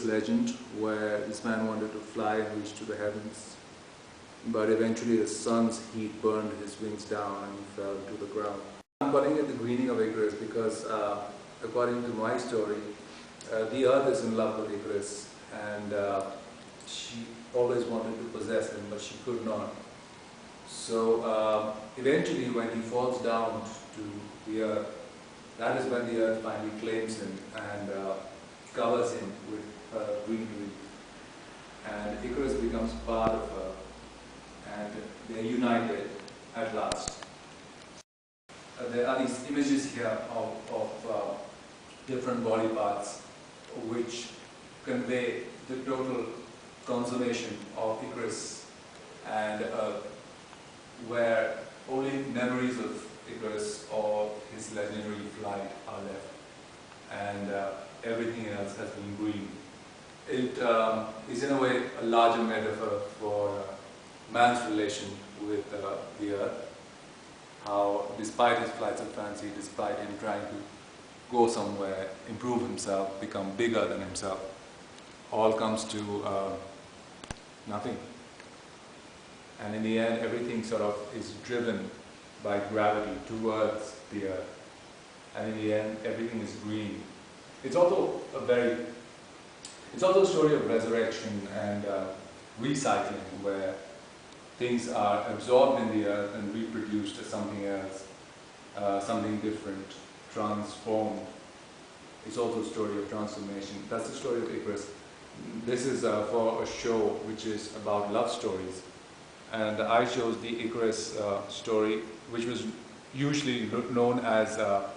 Icarus legend, where this man wanted to fly and reach to the heavens, but eventually the sun's heat burned his wings down and he fell to the ground. I'm calling it the Greening of Icarus because according to my story, the earth is in love with Icarus, and she always wanted to possess him, but she could not. So eventually when he falls down to the earth, that is when the earth finally claims him and covers him with her greenery. And Icarus becomes part of her, and they are united at last. There are these images here of different body parts which convey the total consummation of Icarus, and where only memories of Icarus or his legendary flight are left, and everything else has been green. It is in a way a larger metaphor for man's relation with the earth. How despite his flights of fancy, despite him trying to go somewhere, improve himself, become bigger than himself, all comes to nothing. And in the end, everything sort of is driven by gravity towards the earth. And in the end, everything is green. It's also a story of resurrection and recycling, where things are absorbed in the earth and reproduced as something else, something different, transformed. It's also a story of transformation. That's the story of Icarus. This is for a show which is about love stories. And I chose the Icarus story, which was usually known as a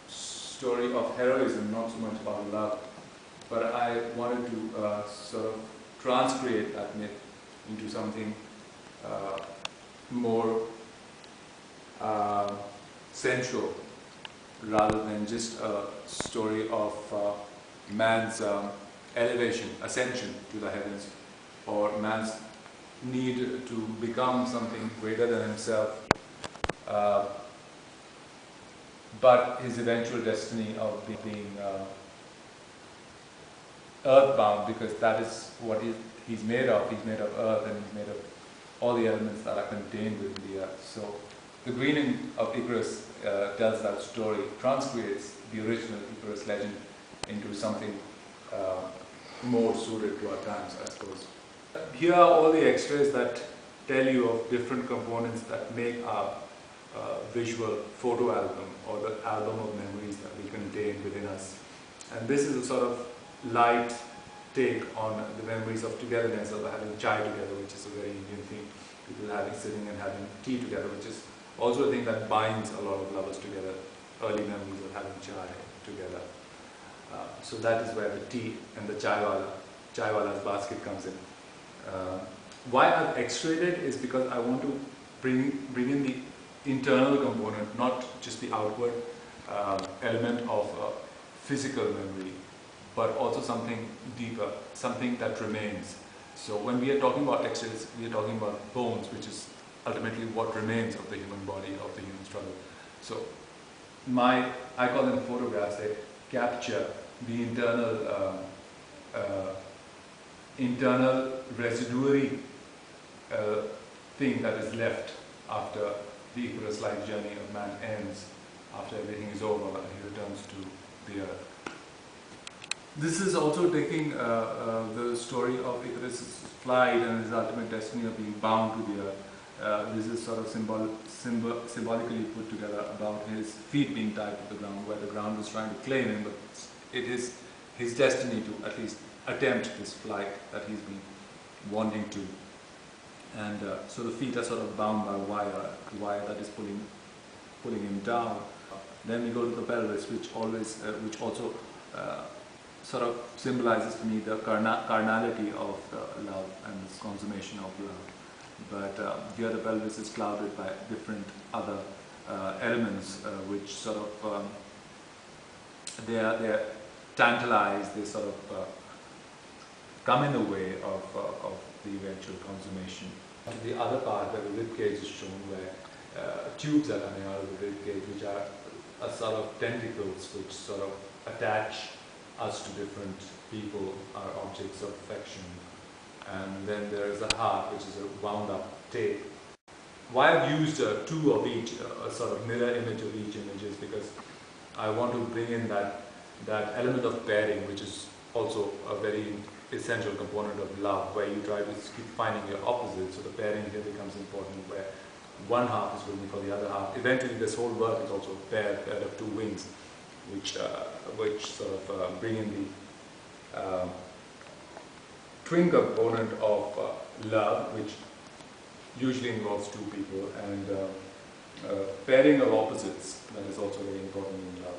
story of heroism, not so much about love. But I wanted to sort of transcreate that myth into something more sensual, rather than just a story of man's elevation, ascension to the heavens, or man's need to become something greater than himself, but his eventual destiny of being earthbound, because that is what he's made of. He's made of earth, and he's made of all the elements that are contained within the earth. So the Greening of Icarus tells that story, transcreates the original Icarus legend into something more suited to our times, I suppose. Here are all the extras that tell you of different components that make our visual photo album, or the album of memories that we contain within us. And this is a sort of light take on the memories of togetherness, of having chai together, which is a very Indian thing. People sitting and having tea together, which is also a thing that binds a lot of lovers together. Early memories of having chai together. So that is where the tea and the chaiwala's basket comes in. Why I've x-rayed it is because I want to bring in the internal component, not just the outward element of physical memory, but also something deeper, something that remains. So when we are talking about x-rays, we are talking about bones, which is ultimately what remains of the human body, of the human struggle. So I call them photographs. They capture the internal residuary thing that is left after the Icarus-like journey of man ends, after everything is over and he returns to the earth. This is also taking the story of Icarus' flight and his ultimate destiny of being bound to the earth. This is sort of symbolically put together about his feet being tied to the ground, where the ground was trying to claim him, but it is his destiny to at least attempt this flight that he's been wanting to. And so the feet are sort of bound by wire that is pulling him down. Then we go to the pelvis, which also sort of symbolizes to me the carnality of love and this consummation of love. But here the pelvis is clouded by different other elements, which sort of they are tantalized. They sort of come in the way of the eventual consummation. To the other part where the rib cage is shown, where tubes are coming out of the rib cage, which are a sort of tentacles which sort of attach us to different people are objects of affection. And then there is a heart, which is a wound up tape. Why I've used two of each, a sort of mirror image of each image, is because I want to bring in that element of pairing, which is also a very essential component of love, where you try to keep finding your opposite. So the pairing here becomes important, where one half is looking for the other half. Eventually, this whole work is also paired of two wings, which sort of bring in the twin component of love, which usually involves two people, and pairing of opposites, that is also very important in love.